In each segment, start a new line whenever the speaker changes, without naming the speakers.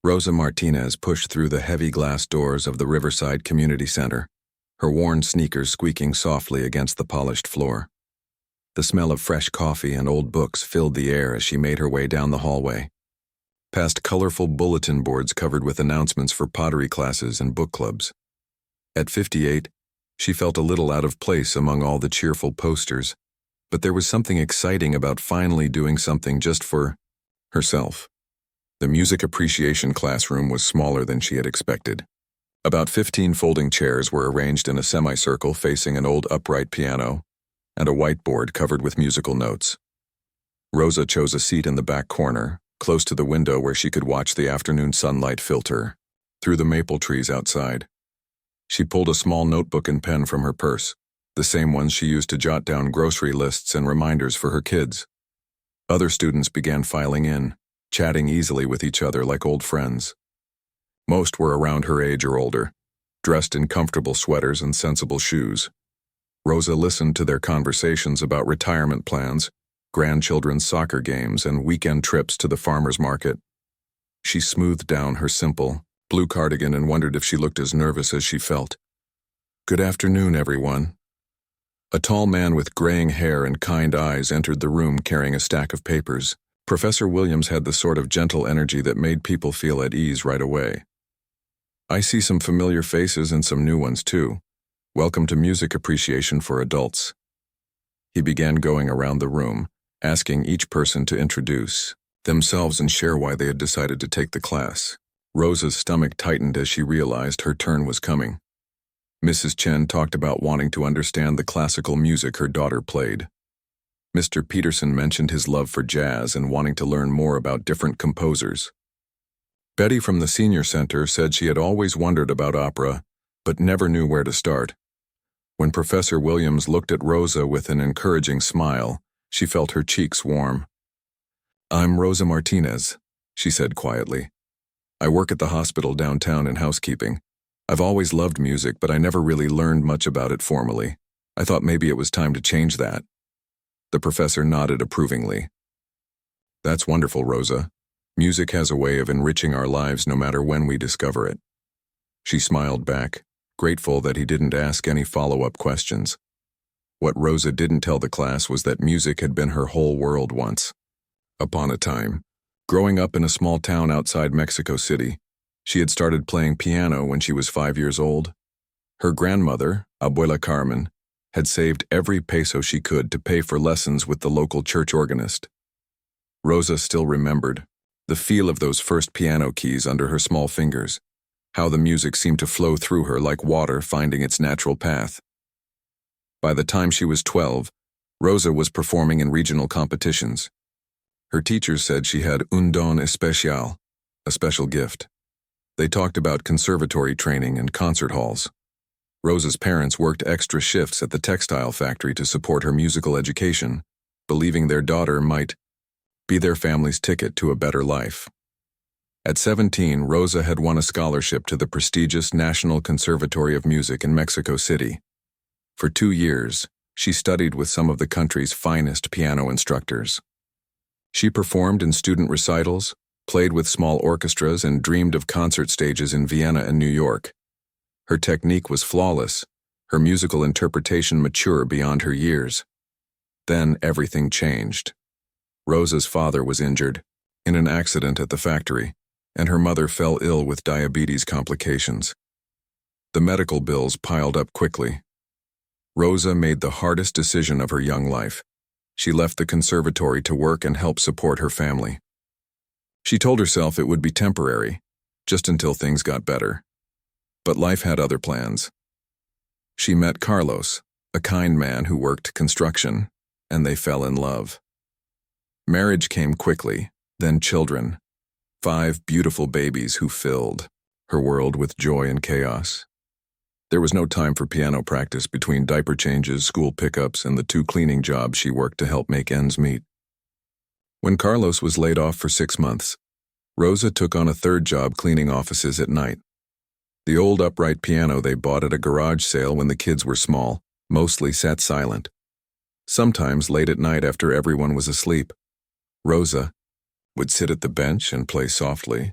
Rosa Martinez pushed through the heavy glass doors of the Riverside Community Center, her worn sneakers squeaking softly against the polished floor. The smell of fresh coffee and old books filled the air as she made her way down the hallway, past colorful bulletin boards covered with announcements for pottery classes and book clubs. At 58, she felt a little out of place among all the cheerful posters, but there was something exciting about finally doing something just for herself. The music appreciation classroom was smaller than she had expected. About 15 folding chairs were arranged in a semicircle facing an old upright piano and a whiteboard covered with musical notes. Rosa chose a seat in the back corner, close to the window where she could watch the afternoon sunlight filter through the maple trees outside. She pulled a small notebook and pen from her purse, the same ones she used to jot down grocery lists and reminders for her kids. Other students began filing in, chatting easily with each other like old friends. Most were around her age or older, dressed in comfortable sweaters and sensible shoes. Rosa listened to their conversations about retirement plans, grandchildren's soccer games, and weekend trips to the farmer's market. She smoothed down her simple, blue cardigan and wondered if she looked as nervous as she felt. "Good afternoon, everyone." A tall man with graying hair and kind eyes entered the room carrying a stack of papers. Professor Williams had the sort of gentle energy that made people feel at ease right away. "I see some familiar faces and some new ones too. Welcome to Music Appreciation for Adults." He began going around the room, asking each person to introduce themselves and share why they had decided to take the class. Rosa's stomach tightened as she realized her turn was coming. Mrs. Chen talked about wanting to understand the classical music her daughter played. Mr. Peterson mentioned his love for jazz and wanting to learn more about different composers. Betty from the Senior Center said she had always wondered about opera, but never knew where to start. When Professor Williams looked at Rosa with an encouraging smile, she felt her cheeks warm. "I'm Rosa Martinez," she said quietly. "I work at the hospital downtown in housekeeping. I've always loved music, but I never really learned much about it formally. I thought maybe it was time to change that." The professor nodded approvingly. "That's wonderful, Rosa. Music has a way of enriching our lives no matter when we discover it." She smiled back, grateful that he didn't ask any follow-up questions. What Rosa didn't tell the class was that music had been her whole world once. Upon a time, growing up in a small town outside Mexico City, she had started playing piano when she was 5 years old. Her grandmother, Abuela Carmen, had saved every peso she could to pay for lessons with the local church organist. Rosa still remembered the feel of those first piano keys under her small fingers, how the music seemed to flow through her like water finding its natural path. By the time she was 12, Rosa was performing in regional competitions. Her teachers said she had un don especial, a special gift. They talked about conservatory training and concert halls. Rosa's parents worked extra shifts at the textile factory to support her musical education, believing their daughter might be their family's ticket to a better life. At 17, Rosa had won a scholarship to the prestigious National Conservatory of Music in Mexico City. For 2 years, she studied with some of the country's finest piano instructors. She performed in student recitals, played with small orchestras, and dreamed of concert stages in Vienna and New York. Her technique was flawless, her musical interpretation mature beyond her years. Then everything changed. Rosa's father was injured in an accident at the factory, and her mother fell ill with diabetes complications. The medical bills piled up quickly. Rosa made the hardest decision of her young life. She left the conservatory to work and help support her family. She told herself it would be temporary, just until things got better. But life had other plans. She met Carlos, a kind man who worked construction, and they fell in love. Marriage came quickly, then children. 5 beautiful babies who filled her world with joy and chaos. There was no time for piano practice between diaper changes, school pickups, and the 2 cleaning jobs she worked to help make ends meet. When Carlos was laid off for 6 months, Rosa took on a 3rd job cleaning offices at night. The old upright piano they bought at a garage sale when the kids were small mostly sat silent. Sometimes late at night after everyone was asleep, Rosa would sit at the bench and play softly,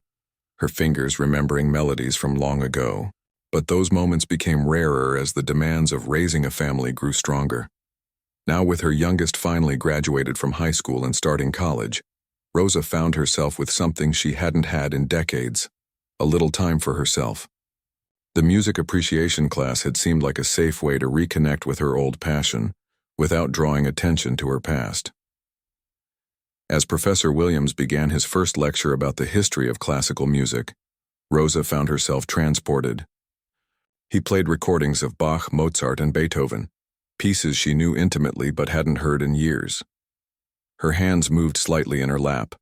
her fingers remembering melodies from long ago. But those moments became rarer as the demands of raising a family grew stronger. Now, with her youngest finally graduated from high school and starting college, Rosa found herself with something she hadn't had in decades: a little time for herself. The music appreciation class had seemed like a safe way to reconnect with her old passion, without drawing attention to her past. As Professor Williams began his first lecture about the history of classical music, Rosa found herself transported. He played recordings of Bach, Mozart, and Beethoven, pieces she knew intimately but hadn't heard in years. Her hands moved slightly in her lap,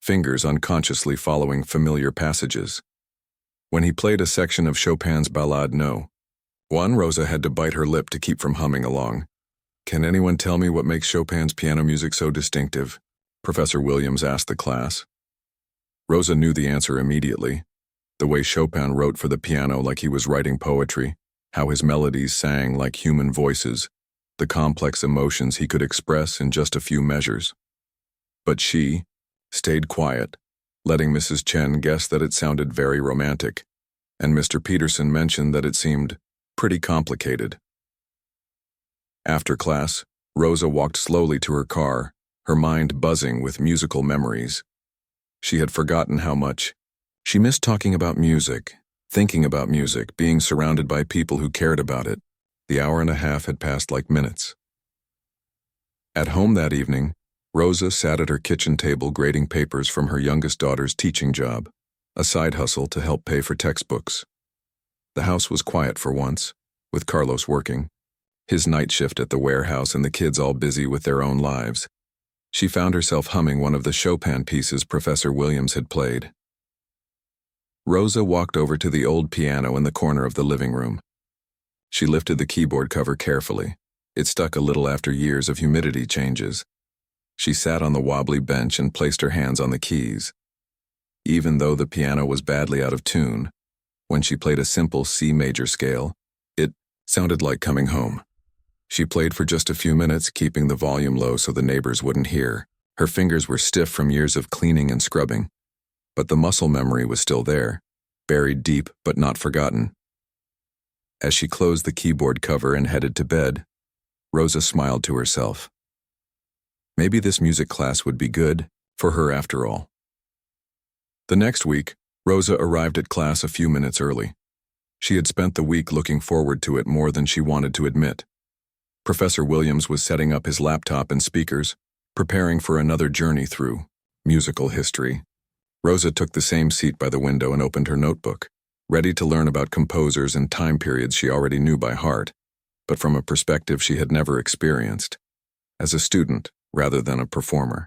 fingers unconsciously following familiar passages. When he played a section of Chopin's Ballade No. 1, Rosa had to bite her lip to keep from humming along. "Can anyone tell me what makes Chopin's piano music so distinctive?" Professor Williams asked the class. Rosa knew the answer immediately: the way Chopin wrote for the piano like he was writing poetry, how his melodies sang like human voices, the complex emotions he could express in just a few measures. But she stayed quiet, letting Mrs. Chen guess that it sounded very romantic, and Mr. Peterson mentioned that it seemed pretty complicated. After class, Rosa walked slowly to her car, her mind buzzing with musical memories. She had forgotten how much she missed talking about music, thinking about music, being surrounded by people who cared about it. The hour and a half had passed like minutes. At home that evening, Rosa sat at her kitchen table grading papers from her youngest daughter's teaching job, a side hustle to help pay for textbooks. The house was quiet for once, with Carlos working, his night shift at the warehouse, and the kids all busy with their own lives. She found herself humming one of the Chopin pieces Professor Williams had played. Rosa walked over to the old piano in the corner of the living room. She lifted the keyboard cover carefully. It stuck a little after years of humidity changes. She sat on the wobbly bench and placed her hands on the keys. Even though the piano was badly out of tune, when she played a simple C major scale, it sounded like coming home. She played for just a few minutes, keeping the volume low so the neighbors wouldn't hear. Her fingers were stiff from years of cleaning and scrubbing, but the muscle memory was still there, buried deep but not forgotten. As she closed the keyboard cover and headed to bed, Rosa smiled to herself. Maybe this music class would be good for her after all. The next week, Rosa arrived at class a few minutes early. She had spent the week looking forward to it more than she wanted to admit. Professor Williams was setting up his laptop and speakers, preparing for another journey through musical history. Rosa took the same seat by the window and opened her notebook, ready to learn about composers and time periods she already knew by heart, but from a perspective she had never experienced, as a student rather than a performer.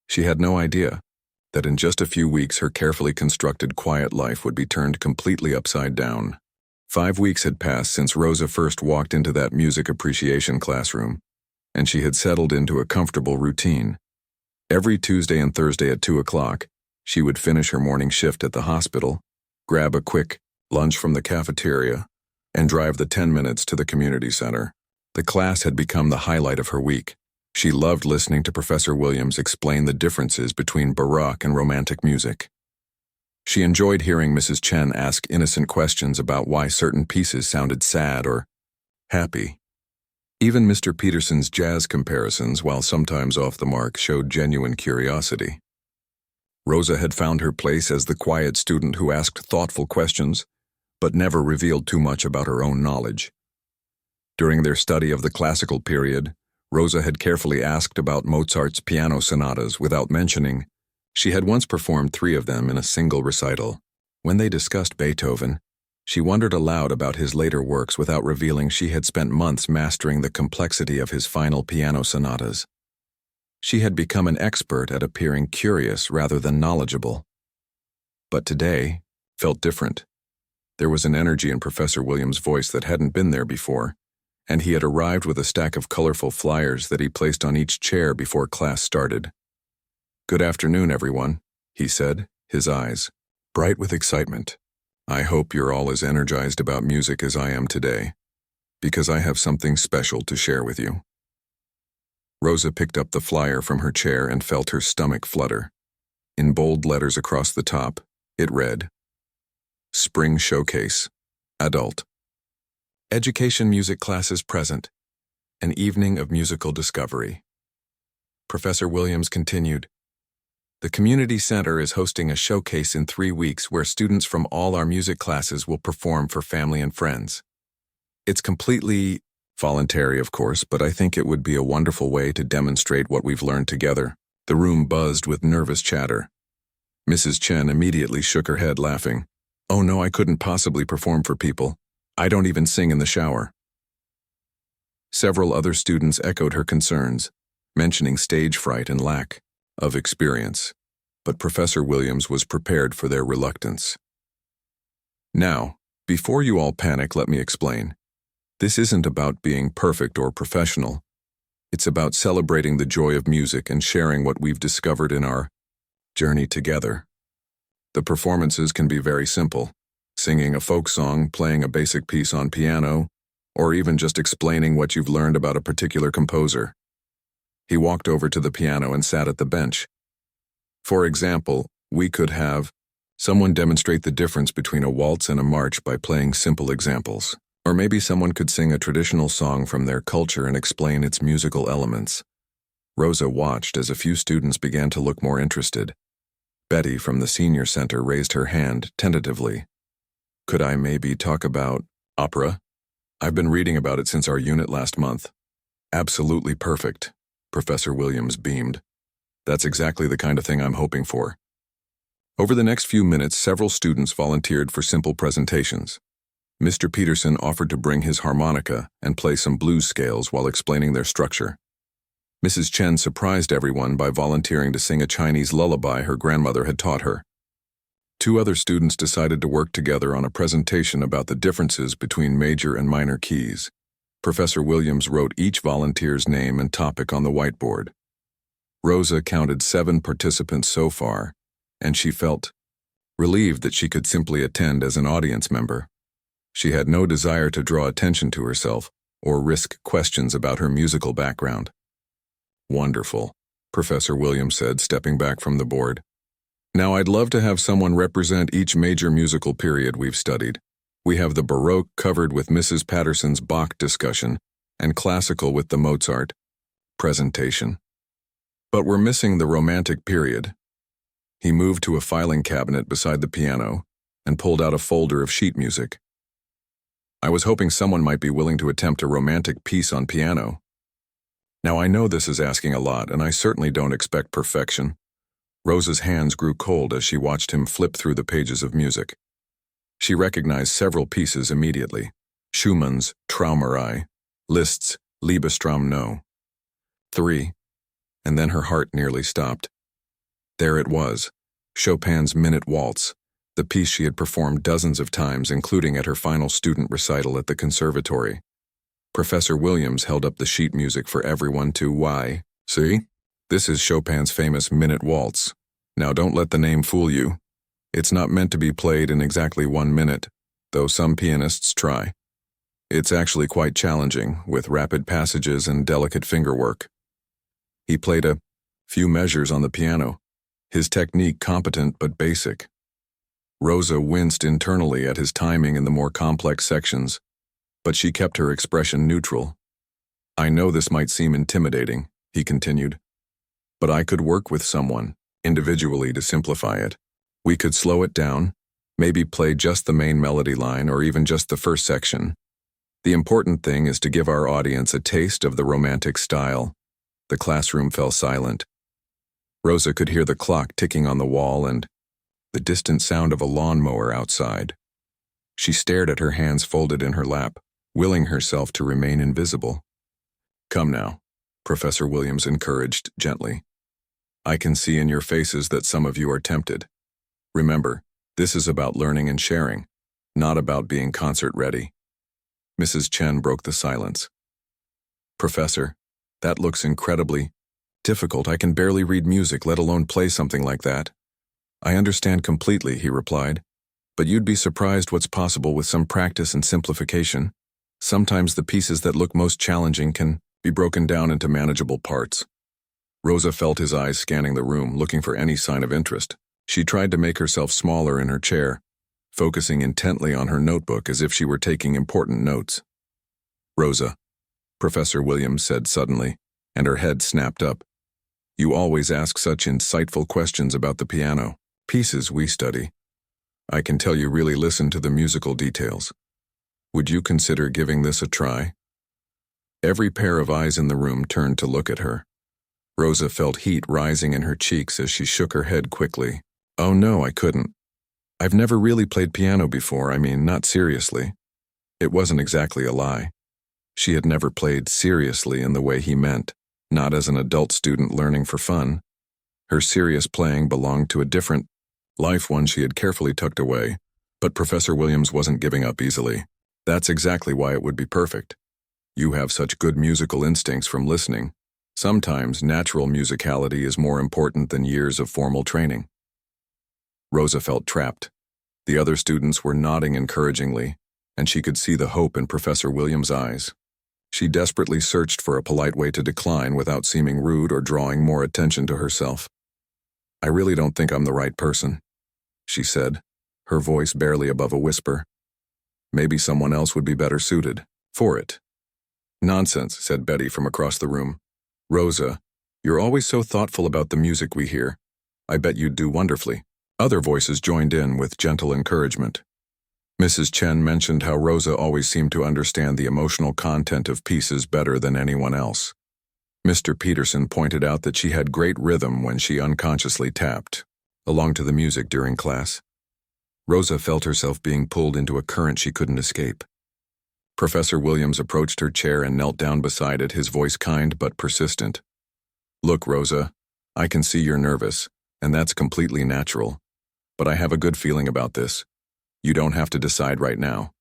She had no idea that in just a few weeks her carefully constructed quiet life would be turned completely upside down. 5 weeks had passed since Rosa first walked into that music appreciation classroom, and she had settled into a comfortable routine. Every Tuesday and Thursday at 2 o'clock, she would finish her morning shift at the hospital, grab a quick lunch from the cafeteria, and drive the 10 minutes to the community center. The class had become the highlight of her week. She loved listening to Professor Williams explain the differences between Baroque and Romantic music. She enjoyed hearing Mrs. Chen ask innocent questions about why certain pieces sounded sad or happy. Even Mr. Peterson's jazz comparisons, while sometimes off the mark, showed genuine curiosity. Rosa had found her place as the quiet student who asked thoughtful questions, but never revealed too much about her own knowledge. During their study of the classical period, Rosa had carefully asked about Mozart's piano sonatas without mentioning she had once performed 3 of them in a single recital. When they discussed Beethoven, she wondered aloud about his later works without revealing she had spent months mastering the complexity of his final piano sonatas. She had become an expert at appearing curious rather than knowledgeable. But today felt different. There was an energy in Professor Williams' voice that hadn't been there before, and he had arrived with a stack of colorful flyers that he placed on each chair before class started. "Good afternoon, everyone," he said, his eyes bright with excitement. "I hope you're all as energized about music as I am today, because I have something special to share with you." Rosa picked up the flyer from her chair and felt her stomach flutter. In bold letters across the top, It read, Spring Showcase, Adult. Education music classes present. An evening of musical discovery. Professor Williams continued, The community center is hosting a showcase in 3 weeks where students from all our music classes will perform for family and friends. It's completely voluntary, of course, but I think it would be a wonderful way to demonstrate what we've learned together. The room buzzed with nervous chatter. Mrs. Chen immediately shook her head, laughing. Oh no, I couldn't possibly perform for people. I don't even sing in the shower. Several other students echoed her concerns, mentioning stage fright and lack of experience, but Professor Williams was prepared for their reluctance. Now, before you all panic, let me explain. This isn't about being perfect or professional. It's about celebrating the joy of music and sharing what we've discovered in our journey together. The performances can be very simple, singing a folk song, playing a basic piece on piano, or even just explaining what you've learned about a particular composer. He walked over to the piano and sat at the bench. For example, we could have someone demonstrate the difference between a waltz and a march by playing simple examples. Or maybe someone could sing a traditional song from their culture and explain its musical elements. Rosa watched as a few students began to look more interested. Betty from the senior center raised her hand tentatively. Could I maybe talk about opera? I've been reading about it since our unit last month. Absolutely perfect, Professor Williams beamed. That's exactly the kind of thing I'm hoping for. Over the next few minutes, several students volunteered for simple presentations. Mr. Peterson offered to bring his harmonica and play some blues scales while explaining their structure. Mrs. Chen surprised everyone by volunteering to sing a Chinese lullaby her grandmother had taught her. 2 other students decided to work together on a presentation about the differences between major and minor keys. Professor Williams wrote each volunteer's name and topic on the whiteboard. Rosa counted 7 participants so far, and she felt relieved that she could simply attend as an audience member. She had no desire to draw attention to herself or risk questions about her musical background. Wonderful, Professor Williams said, stepping back from the board. Now I'd love to have someone represent each major musical period we've studied. We have the Baroque covered with Mrs. Patterson's Bach discussion and classical with the Mozart presentation. But we're missing the Romantic period. He moved to a filing cabinet beside the piano and pulled out a folder of sheet music. I was hoping someone might be willing to attempt a romantic piece on piano. Now I know this is asking a lot, and I certainly don't expect perfection. Rosa's hands grew cold as she watched him flip through the pages of music. She recognized several pieces immediately. Schumann's Traumerei, Liszt's Liebestraum No. 3. And then her heart nearly stopped. There it was, Chopin's Minute Waltz, the piece she had performed dozens of times, including at her final student recital at the conservatory. Professor Williams held up the sheet music for everyone to see? This is Chopin's famous Minute Waltz. Now don't let the name fool you. It's not meant to be played in exactly 1 minute, though some pianists try. It's actually quite challenging, with rapid passages and delicate fingerwork. He played a few measures on the piano, his technique competent but basic. Rosa winced internally at his timing in the more complex sections, but she kept her expression neutral. I know this might seem intimidating, he continued, but I could work with someone, individually, to simplify it. We could slow it down, maybe play just the main melody line or even just the first section. The important thing is to give our audience a taste of the romantic style. The classroom fell silent. Rosa could hear the clock ticking on the wall and the distant sound of a lawnmower outside. She stared at her hands folded in her lap, willing herself to remain invisible. Come now, Professor Williams encouraged gently. I can see in your faces that some of you are tempted. Remember, this is about learning and sharing, not about being concert ready. Mrs. Chen broke the silence. Professor, that looks incredibly difficult. I can barely read music, let alone play something like that. I understand completely, he replied, but you'd be surprised what's possible with some practice and simplification. Sometimes the pieces that look most challenging can be broken down into manageable parts. Rosa felt his eyes scanning the room, looking for any sign of interest. She tried to make herself smaller in her chair, focusing intently on her notebook as if she were taking important notes. "Rosa," Professor Williams said suddenly, and her head snapped up. "You always ask such insightful questions about the piano pieces we study. I can tell you really listen to the musical details. Would you consider giving this a try?" Every pair of eyes in the room turned to look at her. Rosa felt heat rising in her cheeks as she shook her head quickly. "Oh no, I couldn't. I've never really played piano before, I mean, not seriously." It wasn't exactly a lie. She had never played seriously in the way he meant, not as an adult student learning for fun. Her serious playing belonged to a different life, one she had carefully tucked away, but Professor Williams wasn't giving up easily. "That's exactly why it would be perfect. You have such good musical instincts from listening. Sometimes natural musicality is more important than years of formal training." Rosa felt trapped. The other students were nodding encouragingly, and she could see the hope in Professor Williams' eyes. She desperately searched for a polite way to decline without seeming rude or drawing more attention to herself. "I really don't think I'm the right person," she said, her voice barely above a whisper. "Maybe someone else would be better suited for it." "Nonsense," said Betty from across the room. "Rosa, you're always so thoughtful about the music we hear. I bet you'd do wonderfully." Other voices joined in with gentle encouragement. Mrs. Chen mentioned how Rosa always seemed to understand the emotional content of pieces better than anyone else. Mr. Peterson pointed out that she had great rhythm when she unconsciously tapped along to the music during class. Rosa felt herself being pulled into a current she couldn't escape. Professor Williams approached her chair and knelt down beside it, his voice kind but persistent. "Look, Rosa, I can see you're nervous, and that's completely natural. But I have a good feeling about this. You don't have to decide right now.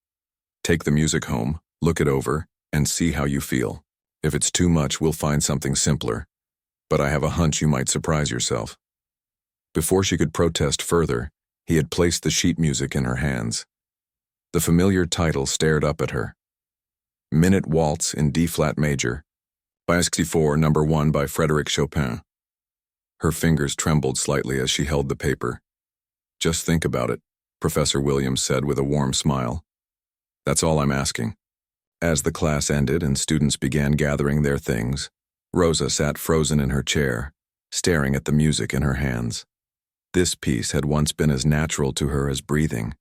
Take the music home, look it over, and see how you feel. If it's too much, we'll find something simpler. But I have a hunch you might surprise yourself." Before she could protest further, he had placed the sheet music in her hands. The familiar title stared up at her. "Minute Waltz in D-flat major, by 64, number 1 by Frédéric Chopin." Her fingers trembled slightly as she held the paper. "Just think about it," Professor Williams said with a warm smile. "That's all I'm asking." As the class ended and students began gathering their things, Rosa sat frozen in her chair, staring at the music in her hands. This piece had once been as natural to her as breathing.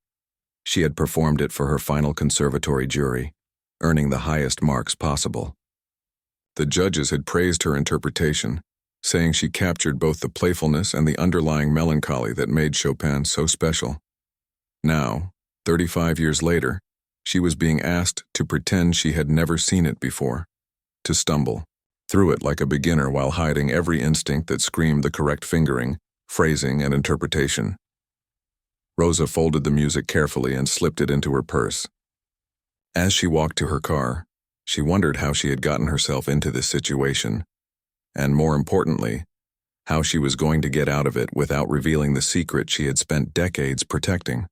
She had performed it for her final conservatory jury, earning the highest marks possible. The judges had praised her interpretation, saying she captured both the playfulness and the underlying melancholy that made Chopin so special. Now, 35 years later, she was being asked to pretend she had never seen it before, to stumble through it like a beginner while hiding every instinct that screamed the correct fingering, phrasing, and interpretation. Rosa folded the music carefully and slipped it into her purse. As she walked to her car, she wondered how she had gotten herself into this situation, and more importantly, how she was going to get out of it without revealing the secret she had spent decades protecting.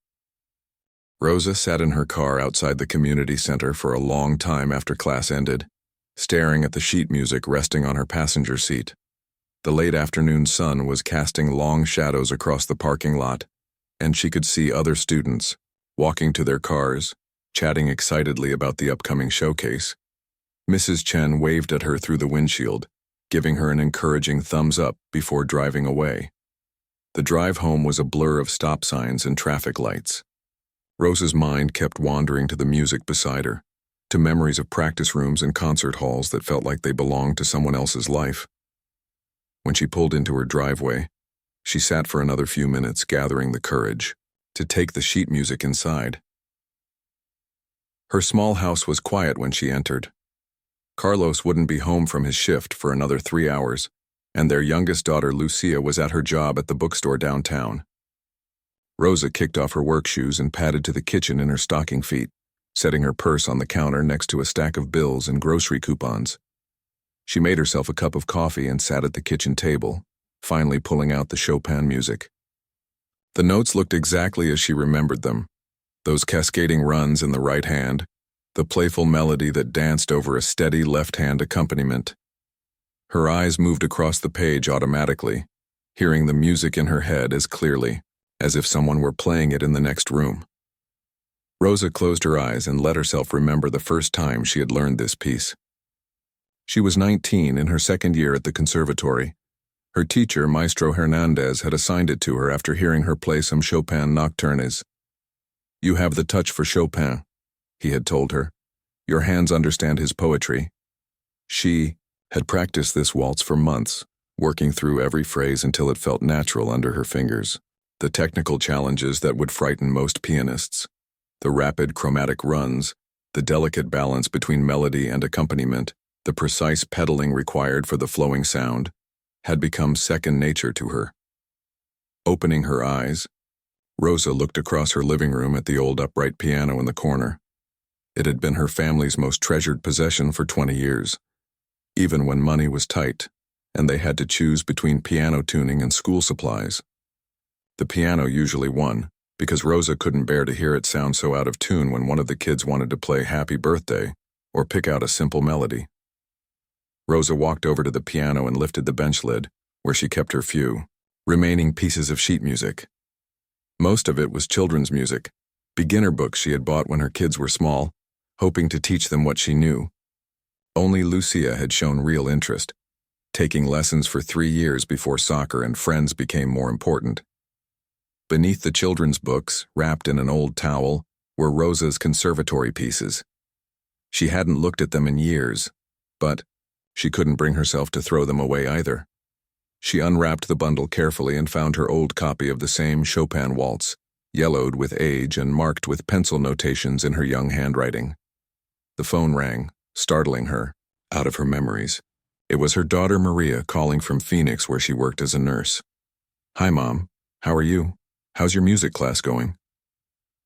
Rosa sat in her car outside the community center for a long time after class ended, staring at the sheet music resting on her passenger seat. The late afternoon sun was casting long shadows across the parking lot, and she could see other students, walking to their cars, chatting excitedly about the upcoming showcase. Mrs. Chen waved at her through the windshield, giving her an encouraging thumbs up before driving away. The drive home was a blur of stop signs and traffic lights. Rosa's mind kept wandering to the music beside her, to memories of practice rooms and concert halls that felt like they belonged to someone else's life. When she pulled into her driveway, she sat for another few minutes, gathering the courage to take the sheet music inside. Her small house was quiet when she entered. Carlos wouldn't be home from his shift for another 3 hours, and their youngest daughter Lucia was at her job at the bookstore downtown. Rosa kicked off her work shoes and padded to the kitchen in her stocking feet, setting her purse on the counter next to a stack of bills and grocery coupons. She made herself a cup of coffee and sat at the kitchen table, finally pulling out the Chopin music. The notes looked exactly as she remembered them, those cascading runs in the right hand, the playful melody that danced over a steady left-hand accompaniment. Her eyes moved across the page automatically, hearing the music in her head as clearly as if someone were playing it in the next room. Rosa closed her eyes and let herself remember the first time she had learned this piece. She was 19 in her second year at the conservatory. Her teacher, Maestro Hernandez, had assigned it to her after hearing her play some Chopin nocturnes. "You have the touch for Chopin," he had told her. "Your hands understand his poetry." She had practiced this waltz for months, working through every phrase until it felt natural under her fingers. The technical challenges that would frighten most pianists, the rapid chromatic runs, the delicate balance between melody and accompaniment, the precise pedaling required for the flowing sound, had become second nature to her. Opening her eyes, Rosa looked across her living room at the old upright piano in the corner. It had been her family's most treasured possession for 20 years, even when money was tight and they had to choose between piano tuning and school supplies. The piano usually won, because Rosa couldn't bear to hear it sound so out of tune when one of the kids wanted to play Happy Birthday or pick out a simple melody. Rosa walked over to the piano and lifted the bench lid, where she kept her few remaining pieces of sheet music. Most of it was children's music, beginner books she had bought when her kids were small, hoping to teach them what she knew. Only Lucia had shown real interest, taking lessons for 3 years before soccer and friends became more important. Beneath the children's books, wrapped in an old towel, were Rosa's conservatory pieces. She hadn't looked at them in years, but she couldn't bring herself to throw them away either. She unwrapped the bundle carefully and found her old copy of the same Chopin waltz, yellowed with age and marked with pencil notations in her young handwriting. The phone rang, startling her out of her memories. It was her daughter Maria calling from Phoenix, where she worked as a nurse. "Hi, Mom. How are you? How's your music class going?"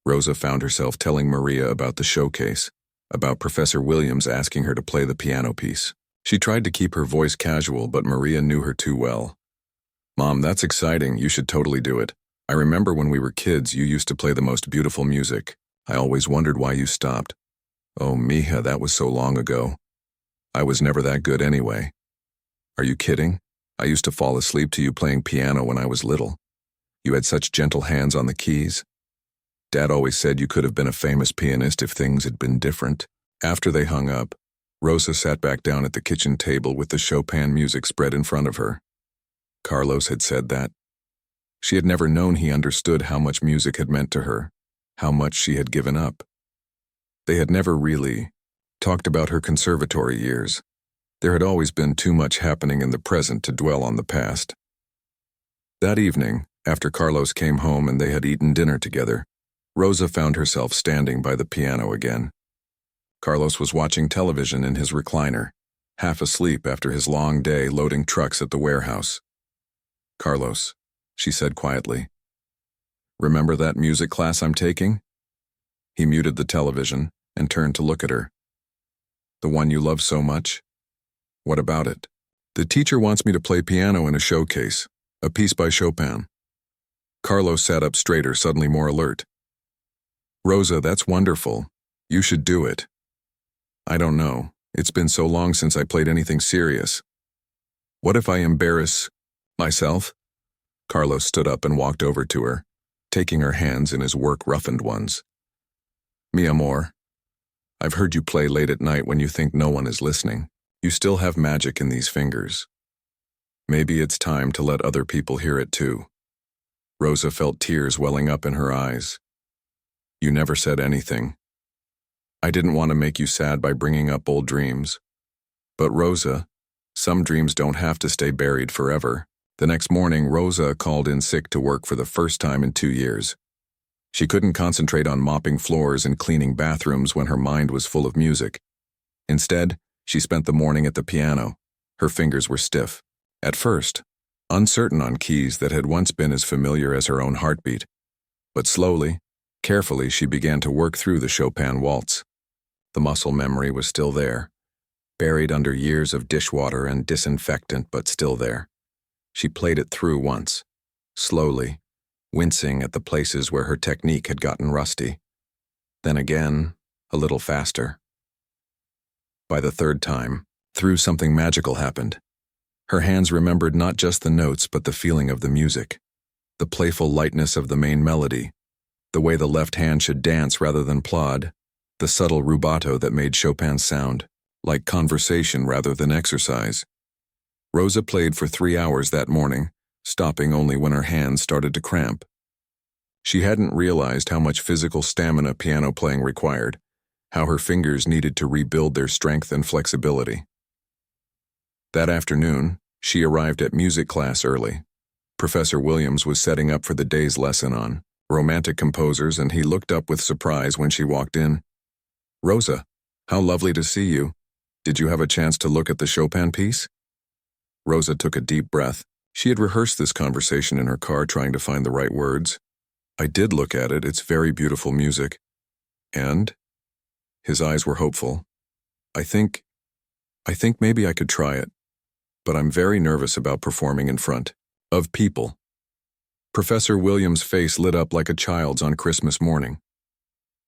Rosa found herself telling Maria about the showcase, about Professor Williams asking her to play the piano piece. She tried to keep her voice casual, but Maria knew her too well. "Mom, that's exciting. You should totally do it. I remember when we were kids, you used to play the most beautiful music. I always wondered why you stopped." "Oh, mija, that was so long ago. I was never that good anyway." "Are you kidding? I used to fall asleep to you playing piano when I was little. You had such gentle hands on the keys. Dad always said you could have been a famous pianist if things had been different." After they hung up, Rosa sat back down at the kitchen table with the Chopin music spread in front of her. Carlos had said that. She had never known he understood how much music had meant to her, how much she had given up. They had never really talked about her conservatory years. There had always been too much happening in the present to dwell on the past. That evening, after Carlos came home and they had eaten dinner together, Rosa found herself standing by the piano again. Carlos was watching television in his recliner, half asleep after his long day loading trucks at the warehouse. "Carlos," she said quietly, "remember that music class I'm taking?" He muted the television and turned to look at her. "The one you love so much? What about it?" "The teacher wants me to play piano in a showcase, a piece by Chopin." Carlos sat up straighter, suddenly more alert. "Rosa, that's wonderful. You should do it." "I don't know. It's been so long since I played anything serious. What if I embarrass myself?" Carlos stood up and walked over to her, taking her hands in his work-roughened ones. "Mi amor, I've heard you play late at night when you think no one is listening. You still have magic in these fingers. Maybe it's time to let other people hear it too." Rosa felt tears welling up in her eyes. "You never said anything. I didn't want to make you sad by bringing up old dreams. But Rosa, some dreams don't have to stay buried forever." The next morning, Rosa called in sick to work for the first time in 2 years. She couldn't concentrate on mopping floors and cleaning bathrooms when her mind was full of music. Instead, she spent the morning at the piano. Her fingers were stiff. At first, uncertain on keys that had once been as familiar as her own heartbeat. But slowly, carefully, she began to work through the Chopin waltz. The muscle memory was still there, buried under years of dishwater and disinfectant, but still there. She played it through once, slowly, wincing at the places where her technique had gotten rusty. Then again, a little faster. By the third time, through, something magical happened. Her hands remembered not just the notes but the feeling of the music, the playful lightness of the main melody, the way the left hand should dance rather than plod, the subtle rubato that made Chopin's sound like conversation rather than exercise. Rosa played for 3 hours that morning, stopping only when her hands started to cramp. She hadn't realized how much physical stamina piano playing required, how her fingers needed to rebuild their strength and flexibility. That afternoon, she arrived at music class early. Professor Williams was setting up for the day's lesson on romantic composers, and he looked up with surprise when she walked in. "Rosa, how lovely to see you. Did you have a chance to look at the Chopin piece?" Rosa took a deep breath. She had rehearsed this conversation in her car, trying to find the right words. "I did look at it. It's very beautiful music." "And?" His eyes were hopeful. I think maybe I could try it, but I'm very nervous about performing in front of people." Professor Williams' face lit up like a child's on Christmas morning.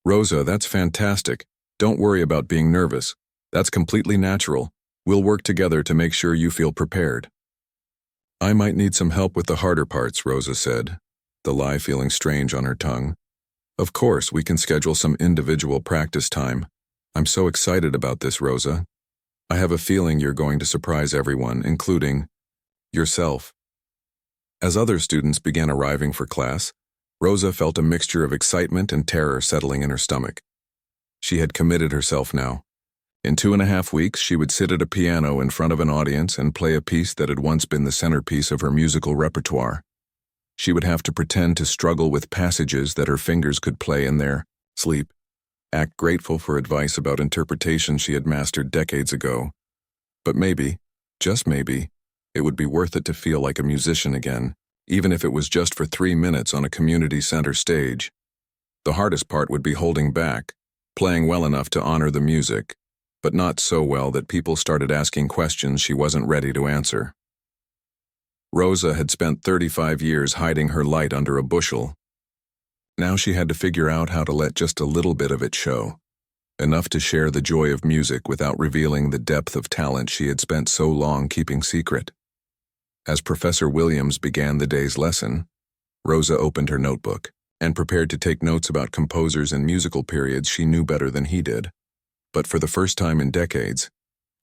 "Rosa, that's fantastic. Don't worry about being nervous. That's completely natural. We'll work together to make sure you feel prepared." "I might need some help with the harder parts," Rosa said, the lie feeling strange on her tongue. "Of course, we can schedule some individual practice time. I'm so excited about this, Rosa. I have a feeling you're going to surprise everyone, including yourself." As other students began arriving for class, Rosa felt a mixture of excitement and terror settling in her stomach. She had committed herself now. In 2.5 weeks, she would sit at a piano in front of an audience and play a piece that had once been the centerpiece of her musical repertoire. She would have to pretend to struggle with passages that her fingers could play in their sleep, act grateful for advice about interpretation she had mastered decades ago. But maybe, just maybe, it would be worth it to feel like a musician again, even if it was just for 3 minutes on a community center stage. The hardest part would be holding back, playing well enough to honor the music, but not so well that people started asking questions she wasn't ready to answer. Rosa had spent 35 years hiding her light under a bushel. Now she had to figure out how to let just a little bit of it show, enough to share the joy of music without revealing the depth of talent she had spent so long keeping secret. As Professor Williams began the day's lesson, Rosa opened her notebook and prepared to take notes about composers and musical periods she knew better than he did. But for the first time in decades,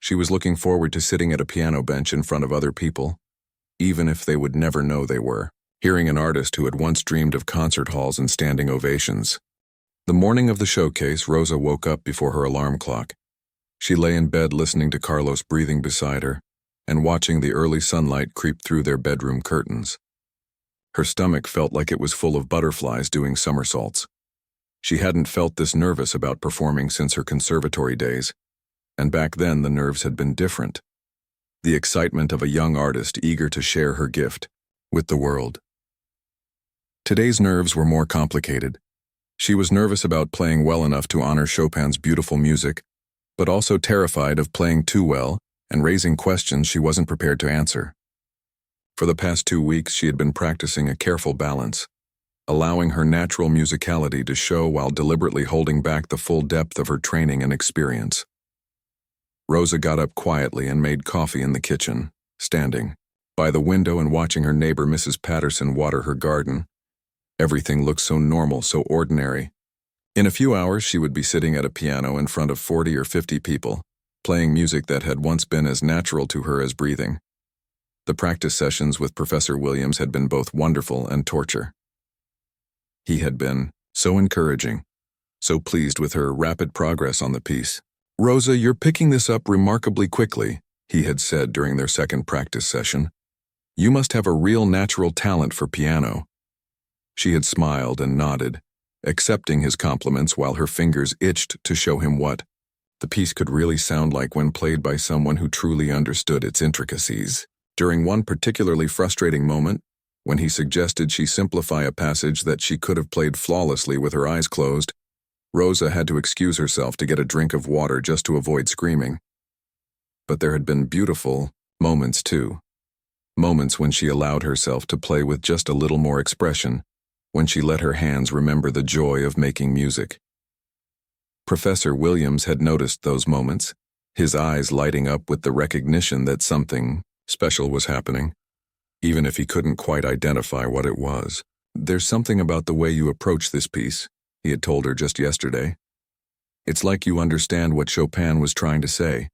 she was looking forward to sitting at a piano bench in front of other people, even if they would never know they were, hearing an artist who had once dreamed of concert halls and standing ovations. The morning of the showcase, Rosa woke up before her alarm clock. She lay in bed listening to Carlos breathing beside her and watching the early sunlight creep through their bedroom curtains. Her stomach felt like it was full of butterflies doing somersaults. She hadn't felt this nervous about performing since her conservatory days, and back then the nerves had been different. The excitement of a young artist eager to share her gift with the world. Today's nerves were more complicated. She was nervous about playing well enough to honor Chopin's beautiful music, but also terrified of playing too well and raising questions she wasn't prepared to answer. For the past 2 weeks, she had been practicing a careful balance, allowing her natural musicality to show while deliberately holding back the full depth of her training and experience. Rosa got up quietly and made coffee in the kitchen, standing by the window and watching her neighbor Mrs. Patterson water her garden. Everything looked so normal, so ordinary. In a few hours, she would be sitting at a piano in front of 40 or 50 people, playing music that had once been as natural to her as breathing. The practice sessions with Professor Williams had been both wonderful and torture. He had been so encouraging, so pleased with her rapid progress on the piece. "Rosa, you're picking this up remarkably quickly," he had said during their second practice session. "You must have a real natural talent for piano." She had smiled and nodded, accepting his compliments while her fingers itched to show him what the piece could really sound like when played by someone who truly understood its intricacies. During one particularly frustrating moment, when he suggested she simplify a passage that she could have played flawlessly with her eyes closed, Rosa had to excuse herself to get a drink of water just to avoid screaming. But there had been beautiful moments too. Moments when she allowed herself to play with just a little more expression, when she let her hands remember the joy of making music. Professor Williams had noticed those moments, his eyes lighting up with the recognition that something special was happening, even if he couldn't quite identify what it was. "There's something about the way you approach this piece," he had told her just yesterday. "It's like you understand what Chopin was trying to say.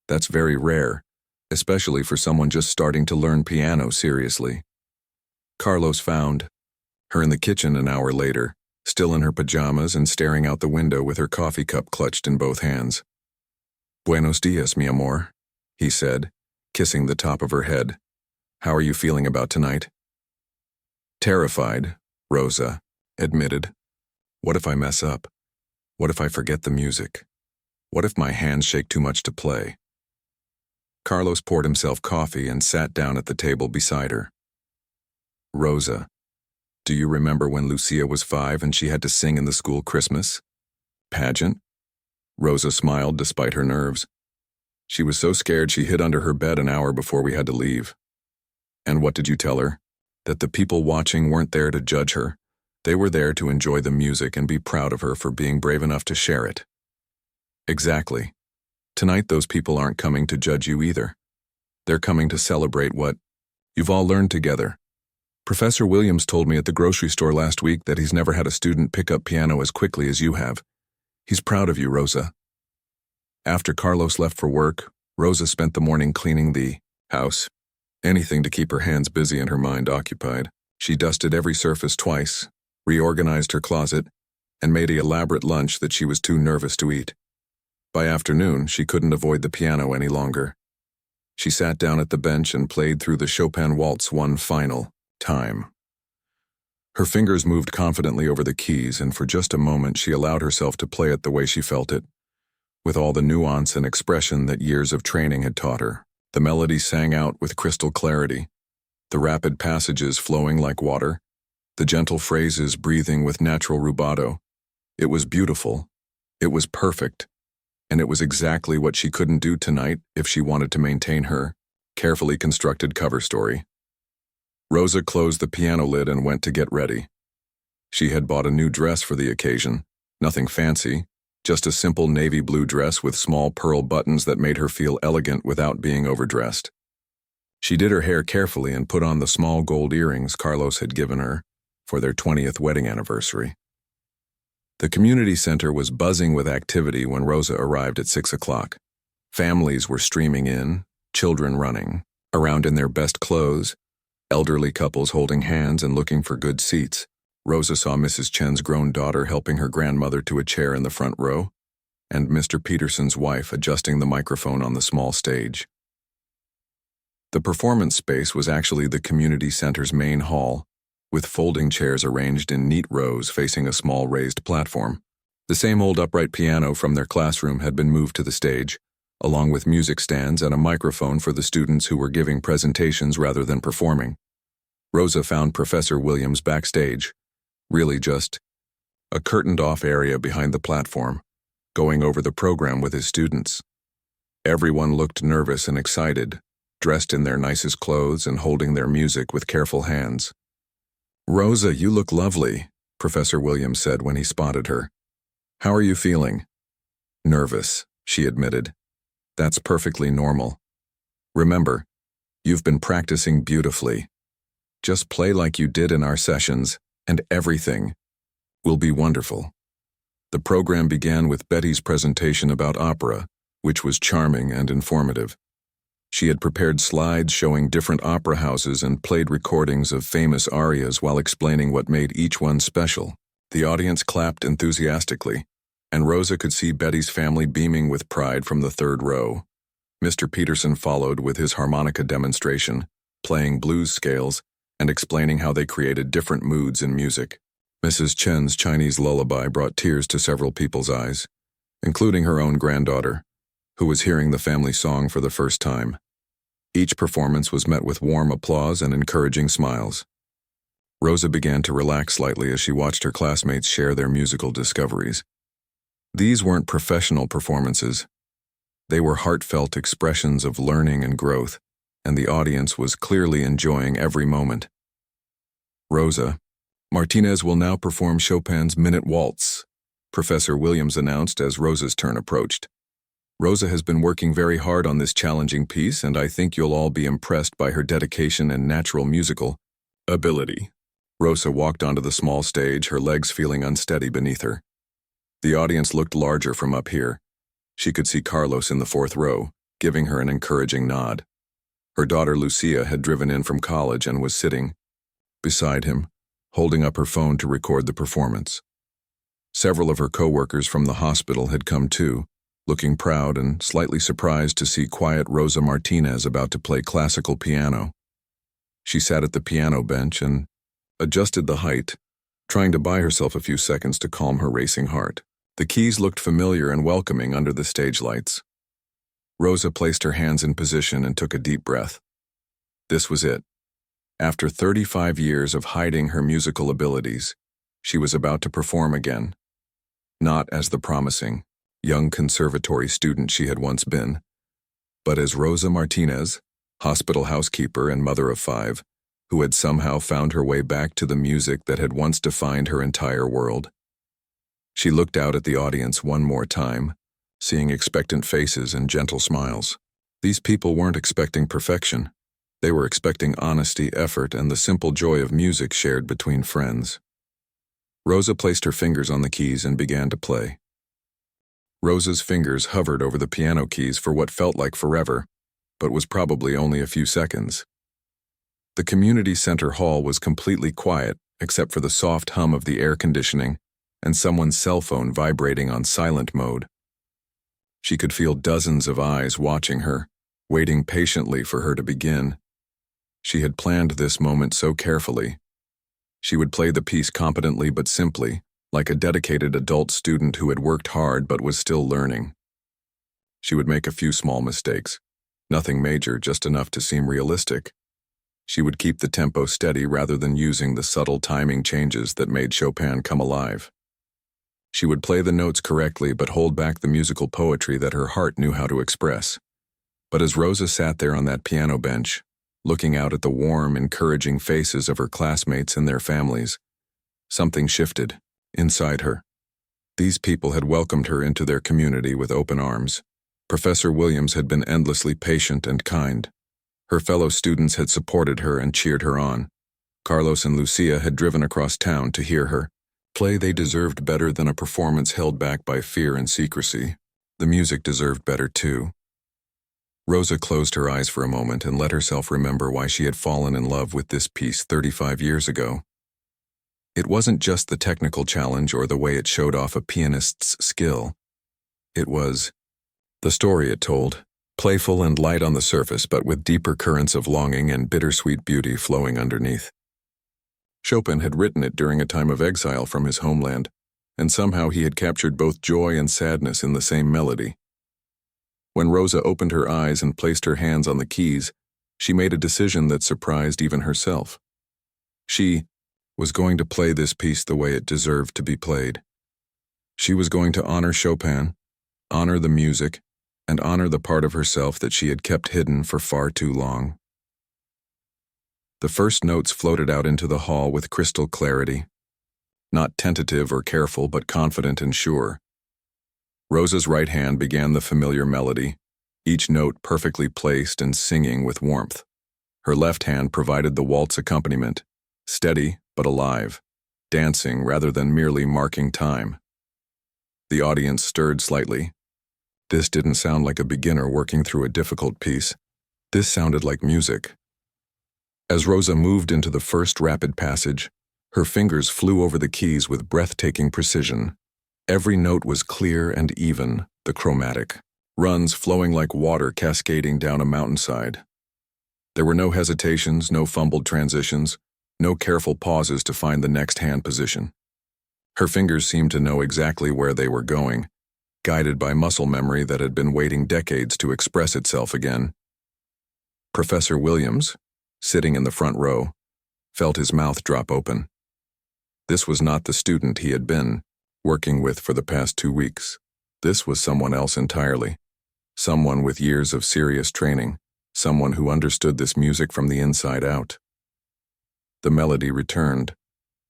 That's very rare, especially for someone just starting to learn piano seriously." Carlos found her in the kitchen an hour later, still in her pajamas and staring out the window with her coffee cup clutched in both hands. "Buenos dias, mi amor," he said, kissing the top of her head. "How are you feeling about tonight?" "Terrified," Rosa admitted. "What if I mess up? What if I forget the music? What if my hands shake too much to play?" Carlos poured himself coffee and sat down at the table beside her. "Rosa, do you remember when Lucia was 5 and she had to sing in the school Christmas pageant?" Rosa smiled despite her nerves. "She was so scared she hid under her bed an hour before we had to leave." "And what did you tell her? That the people watching weren't there to judge her. They were there to enjoy the music and be proud of her for being brave enough to share it." "Exactly. Tonight those people aren't coming to judge you either. They're coming to celebrate what you've all learned together. Professor Williams told me at the grocery store last week that he's never had a student pick up piano as quickly as you have. He's proud of you, Rosa." After Carlos left for work, Rosa spent the morning cleaning the house. Anything to keep her hands busy and her mind occupied. She dusted every surface twice, reorganized her closet, and made an elaborate lunch that she was too nervous to eat. By afternoon, she couldn't avoid the piano any longer. She sat down at the bench and played through the Chopin waltz one final time. Her fingers moved confidently over the keys, and for just a moment she allowed herself to play it the way she felt it, with all the nuance and expression that years of training had taught her. The melody sang out with crystal clarity, the rapid passages flowing like water, the gentle phrases breathing with natural rubato. It was beautiful, it was perfect, and it was exactly what she couldn't do tonight if she wanted to maintain her carefully constructed cover story. Rosa closed the piano lid and went to get ready. She had bought a new dress for the occasion, nothing fancy, just a simple navy blue dress with small pearl buttons that made her feel elegant without being overdressed. She did her hair carefully and put on the small gold earrings Carlos had given her for their 20th wedding anniversary. The community center was buzzing with activity when Rosa arrived at 6 o'clock. Families were streaming in, children running around in their best clothes, elderly couples holding hands and looking for good seats. Rosa saw Mrs. Chen's grown daughter helping her grandmother to a chair in the front row, and Mr. Peterson's wife adjusting the microphone on the small stage. The performance space was actually the community center's main hall, with folding chairs arranged in neat rows facing a small raised platform. The same old upright piano from their classroom had been moved to the stage, along with music stands and a microphone for the students who were giving presentations rather than performing. Rosa found Professor Williams backstage, really just a curtained-off area behind the platform, going over the program with his students. Everyone looked nervous and excited, dressed in their nicest clothes and holding their music with careful hands. "Rosa, you look lovely," Professor Williams said when he spotted her. "How are you feeling?" "Nervous," she admitted. "That's perfectly normal. Remember, you've been practicing beautifully. Just play like you did in our sessions, and everything will be wonderful." The program began with Betty's presentation about opera, which was charming and informative. She had prepared slides showing different opera houses and played recordings of famous arias while explaining what made each one special. The audience clapped enthusiastically, and Rosa could see Betty's family beaming with pride from the third row. Mr. Peterson followed with his harmonica demonstration, playing blues scales and explaining how they created different moods in music. Mrs. Chen's Chinese lullaby brought tears to several people's eyes, including her own granddaughter, who was hearing the family song for the first time. Each performance was met with warm applause and encouraging smiles. Rosa began to relax slightly as she watched her classmates share their musical discoveries. These weren't professional performances. They were heartfelt expressions of learning and growth, and the audience was clearly enjoying every moment. "Rosa, Martinez will now perform Chopin's Minute Waltz," Professor Williams announced as Rosa's turn approached. Rosa has been working very hard on this challenging piece, and I think you'll all be impressed by her dedication and natural musical ability. Rosa walked onto the small stage, her legs feeling unsteady beneath her. The audience looked larger from up here. She could see Carlos in the fourth row, giving her an encouraging nod. Her daughter Lucia had driven in from college and was sitting beside him, holding up her phone to record the performance. Several of her co-workers from the hospital had come too, looking proud and slightly surprised to see quiet Rosa Martinez about to play classical piano. She sat at the piano bench and adjusted the height, trying to buy herself a few seconds to calm her racing heart. The keys looked familiar and welcoming under the stage lights. Rosa placed her hands in position and took a deep breath. This was it. After 35 years of hiding her musical abilities, she was about to perform again. Not as the promising, young conservatory student she had once been, but as Rosa Martinez, hospital housekeeper and mother of 5, who had somehow found her way back to the music that had once defined her entire world. She looked out at the audience one more time, seeing expectant faces and gentle smiles. These people weren't expecting perfection. They were expecting honesty, effort, and the simple joy of music shared between friends. Rosa placed her fingers on the keys and began to play. Rosa's fingers hovered over the piano keys for what felt like forever, but was probably only a few seconds. The community center hall was completely quiet, except for the soft hum of the air conditioning and someone's cell phone vibrating on silent mode. She could feel dozens of eyes watching her, waiting patiently for her to begin. She had planned this moment so carefully. She would play the piece competently but simply, like a dedicated adult student who had worked hard but was still learning. She would make a few small mistakes, nothing major, just enough to seem realistic. She would keep the tempo steady rather than using the subtle timing changes that made Chopin come alive. She would play the notes correctly but hold back the musical poetry that her heart knew how to express. But as Rosa sat there on that piano bench, looking out at the warm, encouraging faces of her classmates and their families, something shifted inside her. These people had welcomed her into their community with open arms. Professor Williams had been endlessly patient and kind. Her fellow students had supported her and cheered her on. Carlos and Lucia had driven across town to hear her play. They deserved better than a performance held back by fear and secrecy. The music deserved better too. Rosa closed her eyes for a moment and let herself remember why she had fallen in love with this piece 35 years ago. It wasn't just the technical challenge or the way it showed off a pianist's skill. It was the story it told, playful and light on the surface but with deeper currents of longing and bittersweet beauty flowing underneath. Chopin had written it during a time of exile from his homeland, and somehow he had captured both joy and sadness in the same melody. When Rosa opened her eyes and placed her hands on the keys, she made a decision that surprised even herself. She was going to play this piece the way it deserved to be played. She was going to honor Chopin, honor the music, and honor the part of herself that she had kept hidden for far too long. The first notes floated out into the hall with crystal clarity, not tentative or careful but confident and sure. Rosa's right hand began the familiar melody, each note perfectly placed and singing with warmth. Her left hand provided the waltz accompaniment, steady but alive, dancing rather than merely marking time. The audience stirred slightly. This didn't sound like a beginner working through a difficult piece. This sounded like music. As Rosa moved into the first rapid passage, her fingers flew over the keys with breathtaking precision. Every note was clear and even, the chromatic runs flowing like water cascading down a mountainside. There were no hesitations, no fumbled transitions, no careful pauses to find the next hand position. Her fingers seemed to know exactly where they were going, guided by muscle memory that had been waiting decades to express itself again. Professor Williams, sitting in the front row, felt his mouth drop open. This was not the student he had been working with for the past 2 weeks. This was someone else entirely. Someone with years of serious training, someone who understood this music from the inside out. The melody returned,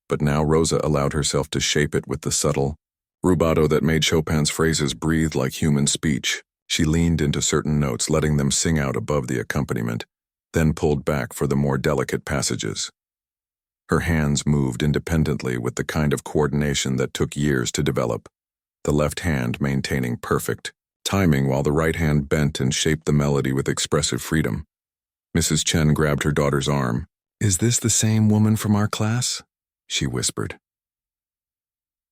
but now Rosa allowed herself to shape it with the subtle rubato that made Chopin's phrases breathe like human speech. She leaned into certain notes, letting them sing out above the accompaniment, then pulled back for the more delicate passages. Her hands moved independently with the kind of coordination that took years to develop, the left hand maintaining perfect timing while the right hand bent and shaped the melody with expressive freedom. Mrs. Chen grabbed her daughter's arm. "Is this the same woman from our class?" she whispered.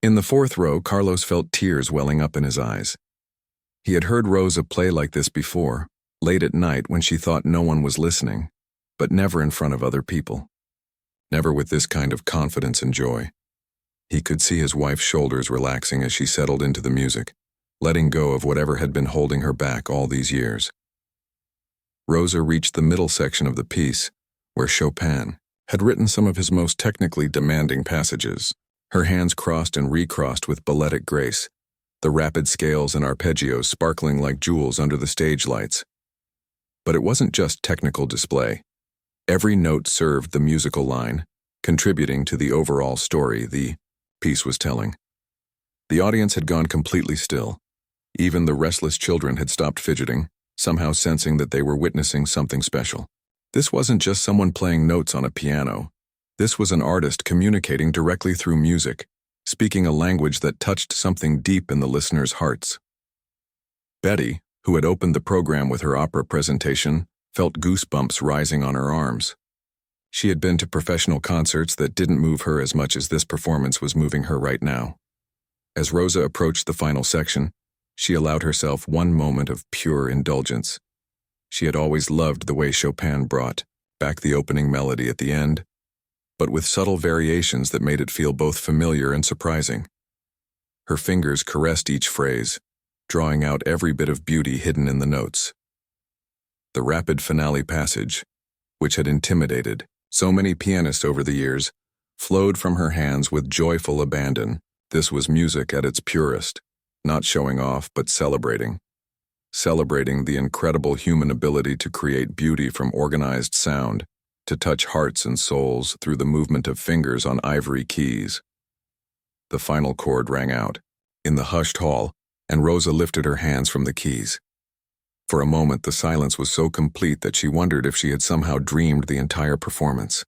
In the fourth row, Carlos felt tears welling up in his eyes. He had heard Rosa play like this before, late at night when she thought no one was listening, but never in front of other people. Never with this kind of confidence and joy. He could see his wife's shoulders relaxing as she settled into the music, letting go of whatever had been holding her back all these years. Rosa reached the middle section of the piece, where Chopin had written some of his most technically demanding passages. Her hands crossed and recrossed with balletic grace, the rapid scales and arpeggios sparkling like jewels under the stage lights. But it wasn't just technical display. Every note served the musical line, contributing to the overall story the piece was telling. The audience had gone completely still. Even the restless children had stopped fidgeting, somehow sensing that they were witnessing something special. This wasn't just someone playing notes on a piano. This was an artist communicating directly through music, speaking a language that touched something deep in the listeners' hearts. Betty, who had opened the program with her opera presentation, felt goosebumps rising on her arms. She had been to professional concerts that didn't move her as much as this performance was moving her right now. As Rosa approached the final section, she allowed herself one moment of pure indulgence. She had always loved the way Chopin brought back the opening melody at the end, but with subtle variations that made it feel both familiar and surprising. Her fingers caressed each phrase, drawing out every bit of beauty hidden in the notes. The rapid finale passage, which had intimidated so many pianists over the years, flowed from her hands with joyful abandon. This was music at its purest, not showing off but celebrating. Celebrating the incredible human ability to create beauty from organized sound, to touch hearts and souls through the movement of fingers on ivory keys. The final chord rang out, in the hushed hall, and Rosa lifted her hands from the keys. For a moment, the silence was so complete that she wondered if she had somehow dreamed the entire performance.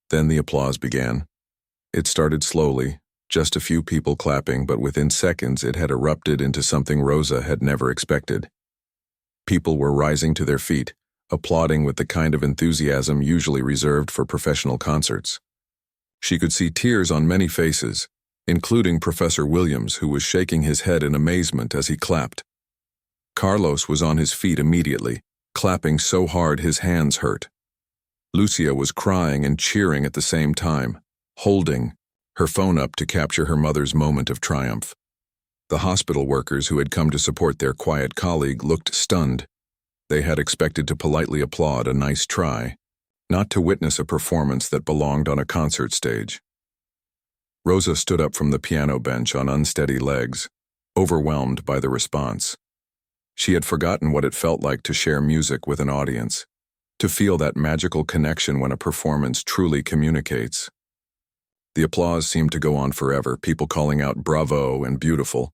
Then the applause began. It started slowly, just a few people clapping, but within seconds it had erupted into something Rosa had never expected. People were rising to their feet, applauding with the kind of enthusiasm usually reserved for professional concerts. She could see tears on many faces, including Professor Williams, who was shaking his head in amazement as he clapped. Carlos was on his feet immediately, clapping so hard his hands hurt. Lucia was crying and cheering at the same time, holding her phone up to capture her mother's moment of triumph. The hospital workers who had come to support their quiet colleague looked stunned. They had expected to politely applaud a nice try, not to witness a performance that belonged on a concert stage. Rosa stood up from the piano bench on unsteady legs, overwhelmed by the response. She had forgotten what it felt like to share music with an audience, to feel that magical connection when a performance truly communicates. The applause seemed to go on forever, people calling out bravo and beautiful.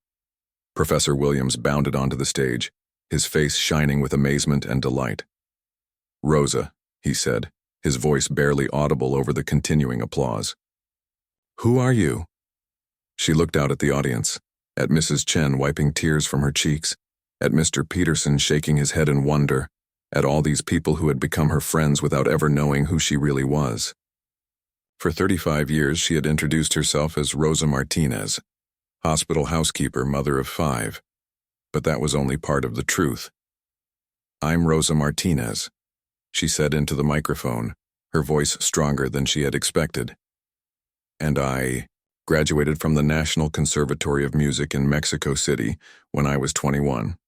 Professor Williams bounded onto the stage, his face shining with amazement and delight. "Rosa," he said, his voice barely audible over the continuing applause. "Who are you?" She looked out at the audience, at Mrs. Chen wiping tears from her cheeks, at Mr. Peterson shaking his head in wonder, at all these people who had become her friends without ever knowing who she really was. For 35 years, she had introduced herself as Rosa Martinez, hospital housekeeper, mother of 5. But that was only part of the truth. "I'm Rosa Martinez," she said into the microphone, her voice stronger than she had expected. "And I graduated from the National Conservatory of Music in Mexico City when I was 21.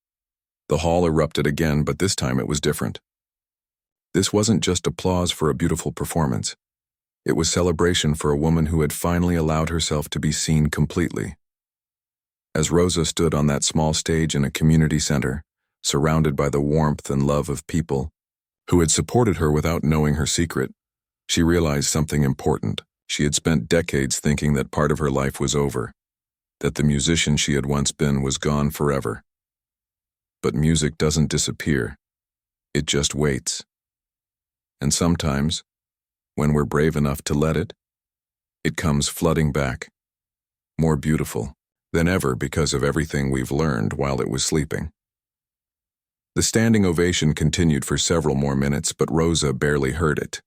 The hall erupted again, but this time it was different. This wasn't just applause for a beautiful performance. It was celebration for a woman who had finally allowed herself to be seen completely. As Rosa stood on that small stage in a community center, surrounded by the warmth and love of people who had supported her without knowing her secret, she realized something important. She had spent decades thinking that part of her life was over, that the musician she had once been was gone forever. but music doesn't disappear. It just waits. And sometimes, when we're brave enough to let it, it comes flooding back, more beautiful than ever because of everything we've learned while it was sleeping. The standing ovation continued for several more minutes, but Rosa barely heard it.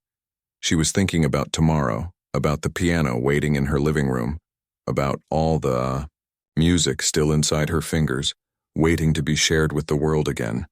She was thinking about tomorrow, about the piano waiting in her living room, about all the music still inside her fingers, waiting to be shared with the world again.